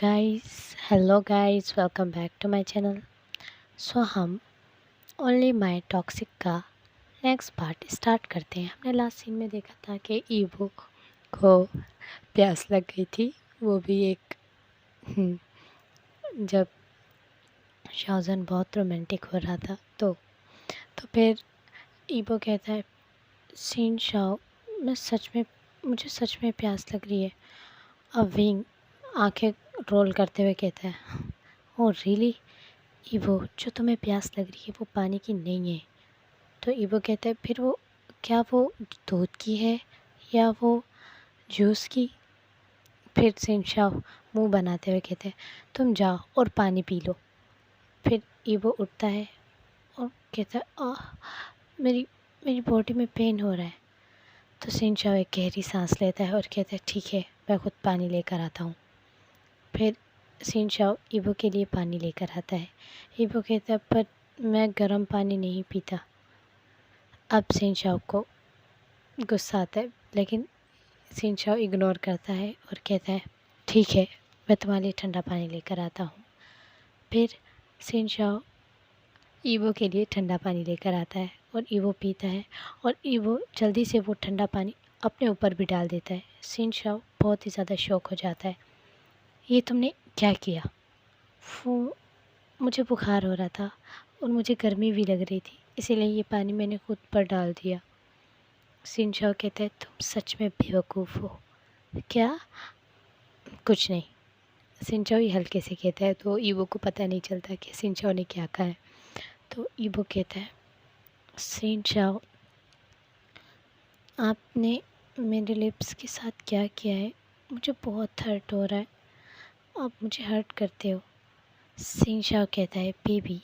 hello guys, welcome back to my channel. हम only my toxic का next part start करते हैं। हमने लास्ट सीन में देखा था कि ईवो को प्यास लग गई थी, वो भी एक जब शाओजन बहुत रोमांटिक हो रहा था तो फिर ईवो कहता है, सीन शाओ, मुझे सच में प्यास लग रही है। अब विंग आंखें रोल करते हुए कहता है, ओह रियली ईवो, जो तुम्हें प्यास लग रही है वो पानी की नहीं है। तो ईवो कहता है, फिर वो क्या वो दूध की है या वो जूस की? फिर सिंशाओ मुंह बनाते हुए कहते हैं, तुम जाओ और पानी पी लो। फिर ईवो उठता है और कहता है, आह मेरी मेरी बॉडी में पेन हो रहा है। तो सिंशाओ एक गहरी सांस लेता है और कहता है, ठीक है मैं खुद पानी लेकर आता हूँ। फिर सिंशाओ ईवो के लिए पानी लेकर आता है। ईवो कहता है, पर मैं गर्म पानी नहीं पीता। अब सिंशाओ को गुस्सा आता है, लेकिन सिंचाओ इग्नोर करता है और कहता है, ठीक है मैं तुम्हारे लिए ठंडा पानी लेकर आता हूँ। फिर सिंचाओ ईवो के लिए ठंडा पानी लेकर आता है और ईवो पीता है और ईवो जल्दी से वो ठंडा पानी अपने ऊपर भी डाल देता है। सिंचाओ बहुत ही ज़्यादा शॉक हो जाता है, ये तुमने क्या किया? वो मुझे बुखार हो रहा था और मुझे गर्मी भी लग रही थी, इसीलिए ये पानी मैंने खुद पर डाल दिया। सिंचाओ कहता है, तुम सच में बेवकूफ़ हो। क्या? कुछ नहीं, सिंचाओ ही हल्के से कहता है, तो ईवो को पता नहीं चलता कि सिंचाओ ने क्या कहा है। तो ईवो कहता है, सिंचाओ आपने मेरे लिप्स के साथ क्या किया है? मुझे बहुत हर्ट हो रहा है, आप मुझे हर्ट करते हो। सिंचाओ कहता है, बेबी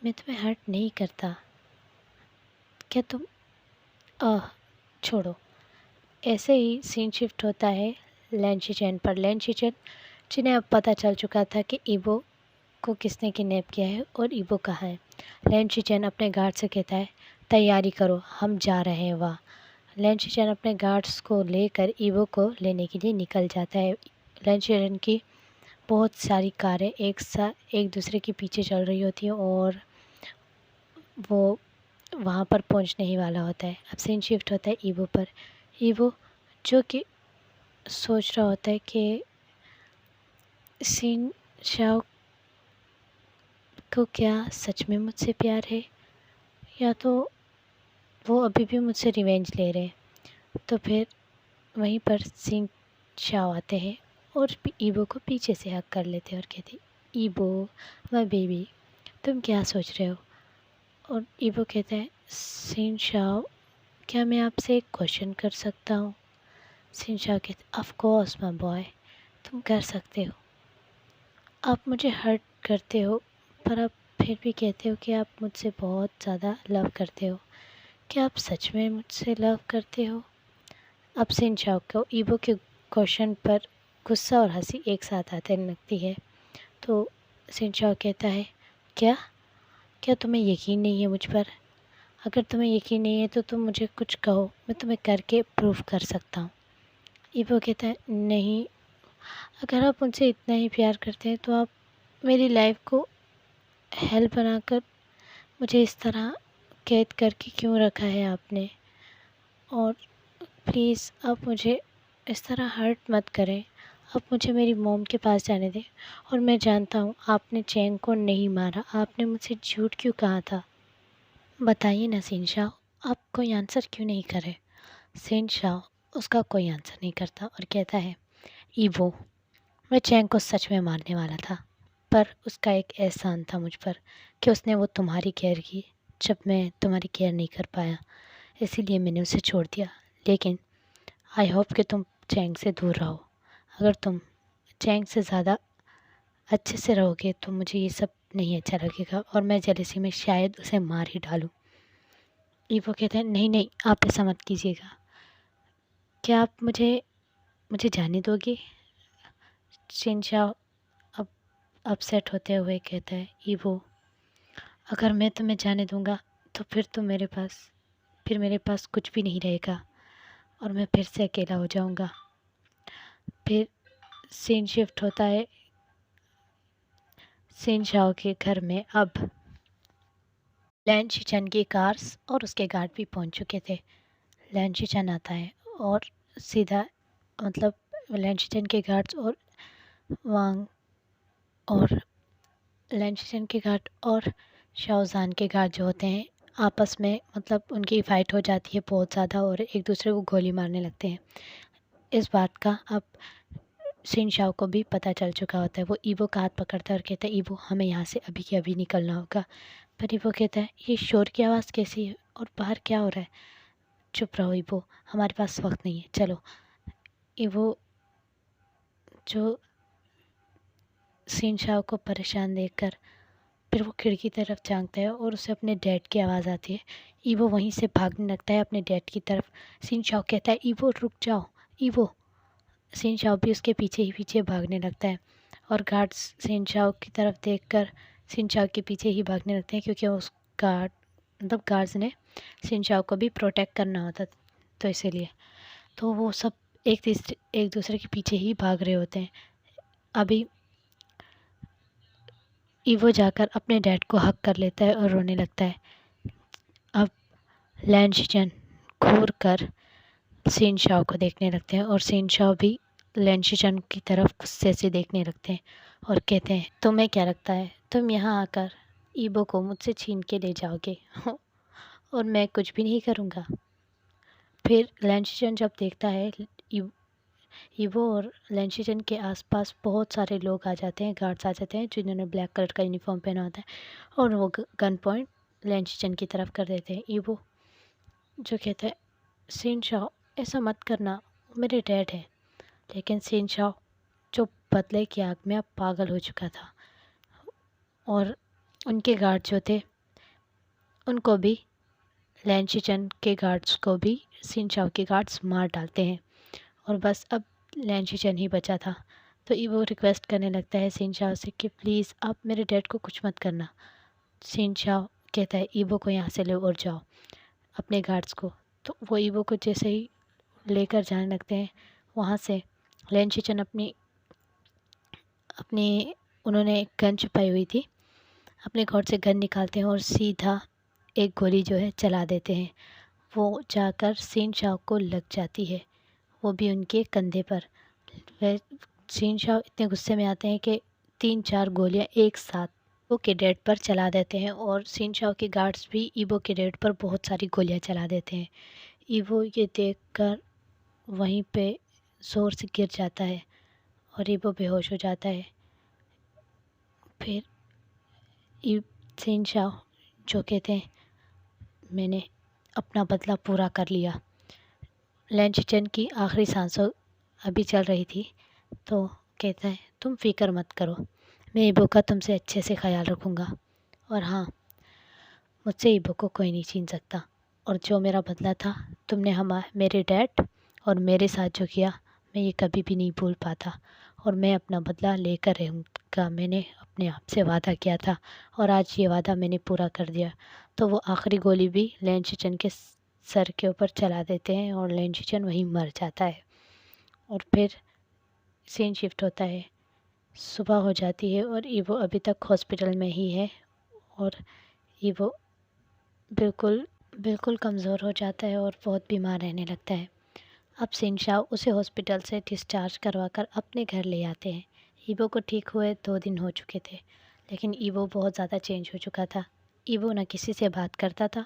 मैं तुम्हें हर्ट नहीं करता, क्या तुम छोड़ो। ऐसे ही सीन शिफ्ट होता है लैंशीचेन पर। लैंशीचेन जिन्हें अब पता चल चुका था कि ईवो को किसने किडनैप किया है और ईवो कहाँ है। लैंशीचेन अपने गार्ड से कहता है, तैयारी करो हम जा रहे हैं वहाँ। लैंशीचेन अपने गार्ड्स को लेकर ईवो को लेने के लिए निकल जाता है। लैंशीचेन की बहुत सारी कारें एक दूसरे के पीछे चल रही होती हैं और वो वहाँ पर पहुँचने ही वाला होता है। अब सीन शिफ्ट होता है ईवो पर। ईवो जो कि सोच रहा होता है कि सीन शाओ को क्या सच में मुझसे प्यार है या तो वो अभी भी मुझसे रिवेंज ले रहे हैं। तो फिर वहीं पर सीन शाओ आते हैं और ईवो को पीछे से हक कर लेते हैं और कहते हैं, ईवो माय बेबी तुम क्या सोच रहे हो? और ईवो कहता है, सीन शाओ क्या मैं आपसे एक क्वेश्चन कर सकता हूँ? सीन शाओ कहते, ऑफ कोर्स माय बॉय, तुम कर सकते हो। आप मुझे हर्ट करते हो पर आप फिर भी कहते हो कि आप मुझसे बहुत ज़्यादा लव करते हो। क्या आप सच में मुझसे लव करते हो? अब सिंचाओ को ईवो के क्वेश्चन पर गुस्सा और हंसी एक साथ आते लगती है। तो सिंचाओ कहता है, क्या क्या तुम्हें यकीन नहीं है मुझ पर? अगर तुम्हें यकीन नहीं है तो तुम मुझे कुछ कहो, मैं तुम्हें करके प्रूव कर सकता हूँ। ईवो कहता है, नहीं, अगर आप मुझसे इतना ही प्यार करते हैं तो आप मेरी लाइफ को हेल बनाकर मुझे इस तरह कैद करके क्यों रखा है आपने? और प्लीज़ आप मुझे इस तरह हर्ट मत करें। आप मुझे मेरी मॉम के पास जाने दें। और मैं जानता हूँ आपने चैंग को नहीं मारा, आपने मुझसे झूठ क्यों कहा था? बताइए ना सिनशाओ, आप कोई आंसर क्यों नहीं कर रहे? सिनशाओ उसका कोई आंसर नहीं करता और कहता है, ईवो मैं चैंग को सच में मारने वाला था, पर उसका एक एहसान था मुझ पर कि उसने वो तुम्हारी केयर की जब मैं तुम्हारी केयर नहीं कर पाया, इसीलिए मैंने उसे छोड़ दिया। लेकिन आई होप कि तुम चैंग से दूर रहो। अगर तुम चैंग से ज़्यादा अच्छे से रहोगे तो मुझे ये सब नहीं अच्छा लगेगा और मैं जेलसी में शायद उसे मार ही डालूँ। ईवो कहते हैं, नहीं नहीं आप ऐसा मत कीजिएगा, क्या आप मुझे मुझे जाने दोगे? शिनशाओ अब अपसेट होते हुए कहता है, ईवो अगर मैं तुम्हें जाने दूंगा तो फिर मेरे पास कुछ भी नहीं रहेगा और मैं फिर से अकेला हो जाऊंगा। फिर सीन शिफ्ट होता है सिन शाओ के घर में। अब लैन शिचन की कार्स और उसके गार्ड भी पहुंच चुके थे। लैन शिचन आता है और सीधा मतलब लैन शिचन के गार्ड्स और वांग और लैन शिचन के गार्ड और शाओजान के गार्ड जो होते हैं आपस में मतलब उनकी फ़ाइट हो जाती है बहुत ज़्यादा और एक दूसरे को गोली मारने लगते हैं। इस बात का अब सिन शाओ को भी पता चल चुका होता है। वो ईवो का हाथ पकड़ता है और कहता है ईवो हमें यहाँ से अभी के अभी निकलना होगा। पर ईवो कहता है ये शोर की आवाज़ कैसी है और बाहर क्या हो रहा है। चुप रहो ईवो, हमारे पास वक्त नहीं है, चलो। ईवो जो सिन शाओ को परेशान देखकर फिर वो खिड़की तरफ झांकता है और उसे अपने डैड की आवाज़ आती है। ईवो वहीं से भागने लगता है अपने डैड की तरफ। सिन शाओ कहता है ईवो रुक जाओ ईवो। सिन शाओ भी उसके पीछे ही पीछे भागने लगता है और गार्ड्स सिन शाओ की तरफ देखकर सिन शाओ के पीछे ही भागने लगते हैं क्योंकि उस गार्ड मतलब गार्ड्स ने सिन शाओ को भी प्रोटेक्ट करना होता तो इसीलिए तो वो सब एक दूसरे के पीछे ही भाग रहे होते हैं। अभी ईवो जाकर अपने डैड को हक कर लेता है और रोने लगता है। अब लैन शिचन घूर कर सिन शाओ को देखने लगते हैं और सिन शाओ भी लैन शिचन की तरफ गुस्से से देखने लगते हैं और कहते हैं तुम्हें क्या लगता है तुम यहाँ आकर ईबो को मुझसे छीन के ले जाओगे और मैं कुछ भी नहीं करूँगा। फिर लैन शिचन जब देखता है ईवो और लैन शिचन के आसपास बहुत सारे लोग आ जाते हैं, गार्ड्स आ जाते हैं जिन्होंने ब्लैक कलर का यूनिफॉर्म पहना होता है और वो गन पॉइंट लैन शिचन की तरफ कर देते हैं। ईवो जो कहता है सिन शाओ ऐसा मत करना, मेरे डैड है। लेकिन सिन शाओ जो बदले की आग में अब पागल हो चुका था और उनके गार्ड जो थे उनको भी लैन शिचन के गार्ड्स को भी सिन शाओ के गार्ड्स मार डालते हैं और बस अब लैन शिचन ही बचा था। तो वो रिक्वेस्ट करने लगता है सिन शाओ से कि प्लीज़ आप मेरे डैड को कुछ मत करना। सिन शाओ कहता है ईवो को यहाँ से ले और जाओ अपने गार्ड्स को। तो वो ईवो को जैसे ही लेकर जाने लगते हैं वहाँ से लैन शिचन अपनी अपनी उन्होंने एक गन छुपाई हुई थी, अपने घोट से गन निकालते हैं और सीधा एक गोली जो है चला देते हैं। वो जाकर सिन शाओ को लग जाती है, वो भी उनके कंधे पर। वह सिन शाओ इतने गुस्से में आते हैं कि 3-4 गोलियां एक साथ ईवो के डेड पर चला देते हैं और सिन शाओ के गार्ड्स भी ईवो के डेड पर बहुत सारी गोलियां चला देते हैं। ईवो ये देखकर वहीं पे ज़ोर से गिर जाता है और ईवो बेहोश हो जाता है। फिर सिन शाओ जो कहते हैं मैंने अपना बदला पूरा कर लिया। लैन शिचन की आखिरी सांसों अभी चल रही थी तो कहता है तुम फिक्र मत करो, मैं ईबो का तुमसे अच्छे से ख्याल रखूँगा और हाँ मुझसे ईबो को कोई नहीं छीन सकता। और जो मेरा बदला था तुमने मेरे डैड और मेरे साथ जो किया मैं ये कभी भी नहीं भूल पाता और मैं अपना बदला लेकर रहूँगा। मैंने अपने आप से वादा किया था और आज ये वादा मैंने पूरा कर दिया। तो वो आखिरी गोली भी लैन शिचन के सर के ऊपर चला देते हैं और लैन शिचन वहीं मर जाता है। और फिर सीन शिफ्ट होता है, सुबह हो जाती है और ईवो अभी तक हॉस्पिटल में ही है और ईवो बिल्कुल बिल्कुल कमज़ोर हो जाता है और बहुत बीमार रहने लगता है। अब सिन शाओ उसे हॉस्पिटल से डिस्चार्ज करवा कर अपने घर ले आते हैं। ईवो को ठीक हुए 2 दिन हो चुके थे लेकिन ईवो बहुत ज़्यादा चेंज हो चुका था। ईवो ना किसी से बात करता था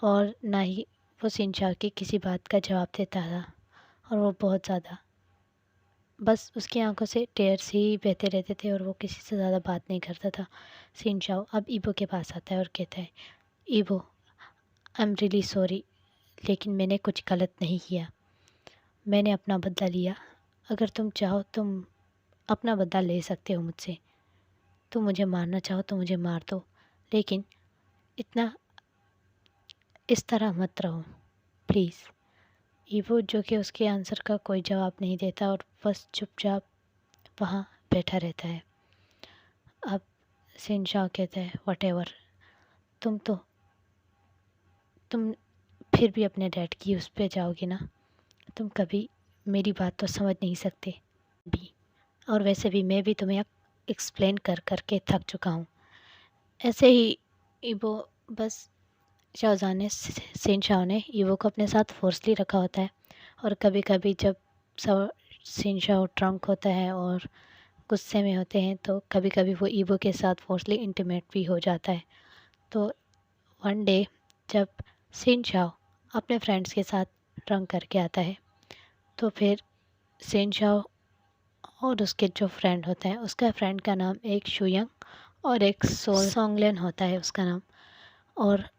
और ना ही वो सिन शाओ की किसी बात का जवाब देता था और वो बहुत ज़्यादा बस उसकी आंखों से टेयर्स ही बहते रहते थे और वो किसी से ज़्यादा बात नहीं करता था। सिन शाओ अब ईवो के पास आता है और कहता है evo I am really sorry लेकिन मैंने कुछ गलत नहीं किया, मैंने अपना बदला लिया। अगर तुम चाहो तुम अपना बदला ले सकते हो मुझसे, तुम मुझे मारना चाहो तो मुझे मार दो लेकिन इतना इस तरह मत रहो प्लीज़। ईवो जो कि उसके आंसर का कोई जवाब नहीं देता और बस चुपचाप वहाँ बैठा रहता है। अब सिन शाओ कहता है वटेवर, तुम फिर भी अपने डैड की उस पे जाओगे ना, तुम कभी मेरी बात तो समझ नहीं सकते भी। और वैसे भी मैं भी तुम्हें एक्सप्लेन कर कर के थक चुका हूँ। ऐसे ही ईवो बस शिनचाओ ने ईवो को अपने साथ फोर्सली रखा होता है, और कभी कभी जब शिनचाओ ड्रंक होता है और गुस्से में होते हैं तो कभी कभी वो ईवो के साथ फोर्सली इंटीमेट भी हो जाता है। तो वन डे जब शिनचाओ अपने फ्रेंड्स के साथ ड्रंक करके आता है, तो फिर शिनचाओ और उसके जो फ्रेंड होते हैं, उसका फ्रेंड का नाम एक शुयंग और एक सोंगलेन होता है उसका नाम। और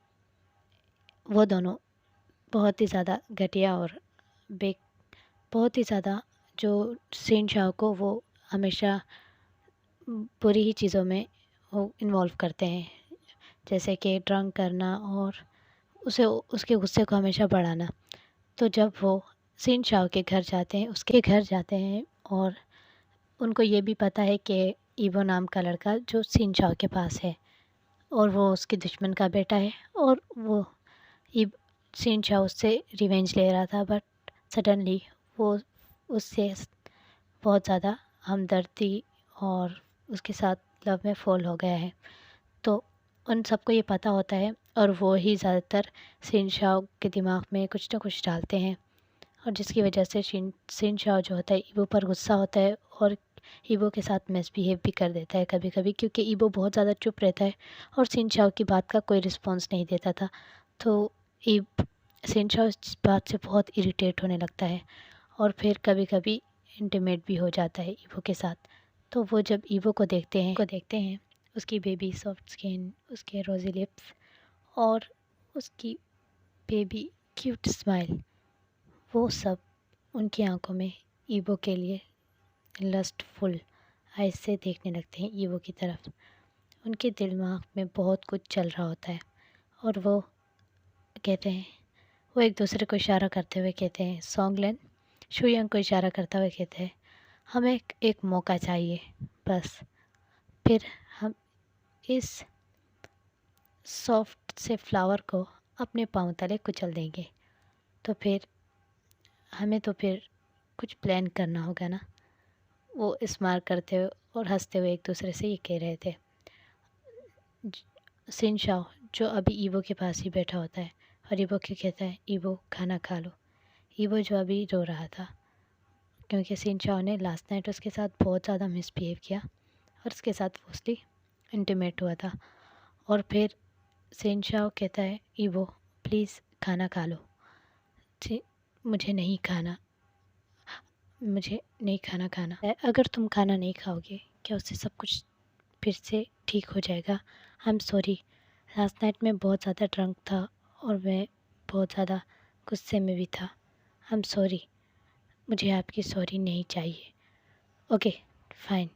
वो दोनों बहुत ही ज़्यादा घटिया और बे बहुत ही ज़्यादा, जो शिनचाओ को वो हमेशा बुरी ही चीज़ों में वो इन्वॉल्व करते हैं, जैसे कि ड्रंक करना और उसे उसके गुस्से को हमेशा बढ़ाना। तो जब वो शिनचाओ के घर जाते हैं, उसके घर जाते हैं, और उनको ये भी पता है कि ईवो नाम का लड़का जो शिनचाओ के पास है और वो उसके दुश्मन का बेटा है, और वो शिनचाओ उससे रिवेंज ले रहा था, बट सडनली वो उससे बहुत ज़्यादा हमदर्दी और उसके साथ लव में फॉल हो गया है। तो उन सबको ये पता होता है, और वो ही ज़्यादातर शिनचाओ के दिमाग में कुछ ना कुछ डालते हैं, और जिसकी वजह से शिनचाओ जो होता है ईवो पर गुस्सा होता है और ईवो के साथ मिसबिहेव भी कर देता है कभी कभी, क्योंकि ईवो बहुत ज़्यादा चुप रहता है और शिनचाओ की बात का कोई रिस्पॉन्स नहीं देता था। तो शिनचाओ इस बात से बहुत इरिटेट होने लगता है, और फिर कभी कभी इंटीमेट भी हो जाता है ईवो के साथ। तो वो जब ईवो को देखते हैं, उसकी बेबी सॉफ्ट स्किन, उसके रोज़ी लिप्स और उसकी बेबी क्यूट स्माइल, वो सब उनकी आंखों में ईवो के लिए लस्टफुल आइज से देखने लगते हैं ईवो की तरफ। उनके दिमाग में बहुत कुछ चल रहा होता है, और वो कहते हैं, वो एक दूसरे को इशारा करते हुए कहते हैं, सोंगलेन शुयंग को इशारा करता हुए कहते हैं, हमें एक मौका चाहिए बस, फिर हम इस सॉफ्ट से फ्लावर को अपने पाँव तले कुचल देंगे। तो फिर कुछ प्लान करना होगा ना। वो स्माइल करते हुए और हंसते हुए एक दूसरे से ये कह रहे थे। शिनचाओ जो अभी ईवो के पास ही बैठा होता है, और ईवो को कहता है, ईवो खाना खा लो। ईवो जो अभी रो रहा था, क्योंकि शिनचाओ ने लास्ट नाइट उसके साथ बहुत ज़्यादा मिसबिहेव किया और उसके साथ फोर्सली इंटीमेट हुआ था। और फिर शिनचाओ कहता है, ईवो प्लीज़ खाना खा लो। मुझे नहीं खाना अगर तुम खाना नहीं खाओगे क्या उससे सब कुछ फिर से ठीक हो जाएगा? I am sorry, last night में बहुत ज़्यादा ड्रंक था और मैं बहुत ज़्यादा गुस्से में भी था। आई एम सॉरी, मुझे आपकी सॉरी नहीं चाहिए। ओके फाइन,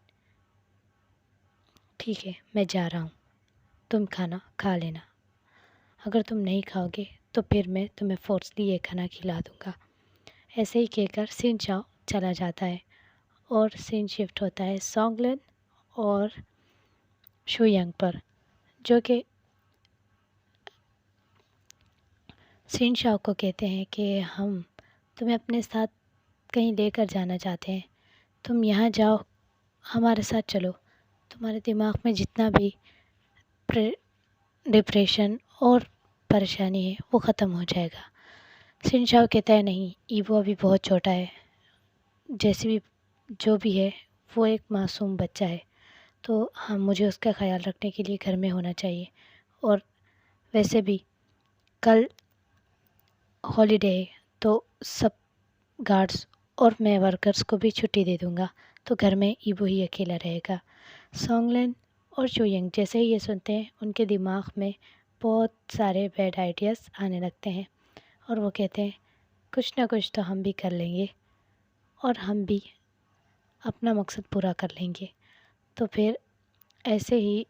ठीक है, मैं जा रहा हूँ, तुम खाना खा लेना। अगर तुम नहीं खाओगे तो फिर मैं तुम्हें फोर्सली ये खाना खिला दूँगा। ऐसे ही कहकर शिनचाओ चला जाता है, और सीन शिफ्ट होता है सोंगलेन और शुयंग पर, जो कि शिनचाओ को कहते हैं कि हम तुम्हें अपने साथ कहीं लेकर जाना चाहते हैं, तुम यहाँ जाओ, हमारे साथ चलो, तुम्हारे दिमाग में जितना भी डिप्रेशन और परेशानी है वो ख़त्म हो जाएगा। शिनचाओ कहता है, नहीं, ईवो अभी बहुत छोटा है, जैसे भी जो भी है वो एक मासूम बच्चा है, तो हम मुझे उसका ख्याल रखने के लिए घर में होना चाहिए, और वैसे भी कल हॉलीडे है तो सब गार्ड्स और मैं वर्कर्स को भी छुट्टी दे दूँगा, तो घर में ईवो ही अकेला रहेगा। सोंगलेन और शुयंग जैसे ही ये सुनते हैं, उनके दिमाग में बहुत सारे बैड आइडियाज़ आने लगते हैं, और वो कहते हैं, कुछ ना कुछ तो हम भी कर लेंगे और हम भी अपना मकसद पूरा कर लेंगे। तो फिर ऐसे ही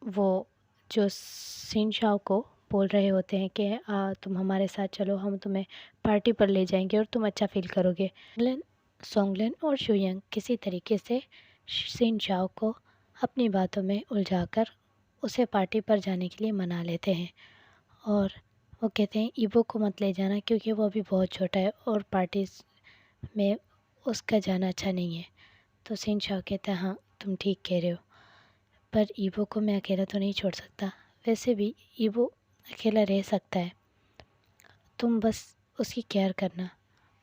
वो जो शिनचाओ को बोल रहे होते हैं कि तुम हमारे साथ चलो, हम तुम्हें पार्टी पर ले जाएंगे और तुम अच्छा फील करोगे। सोंगलेन और शुयंग किसी तरीके से शिनचाओ को अपनी बातों में उलझाकर उसे पार्टी पर जाने के लिए मना लेते हैं, और वो कहते हैं, ईवो को मत ले जाना क्योंकि वो अभी बहुत छोटा है और पार्टीज में उसका जाना अच्छा नहीं है। तो शिन चाओ कहता है हाँ तुम ठीक कह रहे हो, पर ईवो को मैं अकेला तो नहीं छोड़ सकता। वैसे भी ईवो अकेला रह सकता है, तुम बस उसकी केयर करना।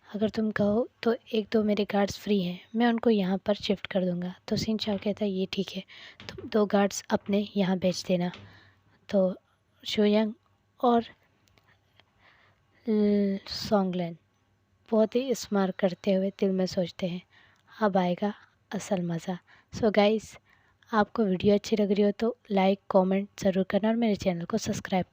अगर तुम कहो तो 1-2 मेरे गार्ड्स फ्री हैं, मैं उनको यहाँ पर शिफ्ट कर दूँगा। तो शिन चाओ कहता है ये ठीक है, तुम 2 गार्ड्स अपने यहाँ भेज देना। तो शोयंग और सॉन्गलैन बहुत ही स्मार्ट करते हुए दिल में सोचते हैं अब आएगा असल मज़ा। सो गाइस, आपको वीडियो अच्छी लग रही हो तो लाइक कमेंट ज़रूर करना और मेरे चैनल को सब्सक्राइब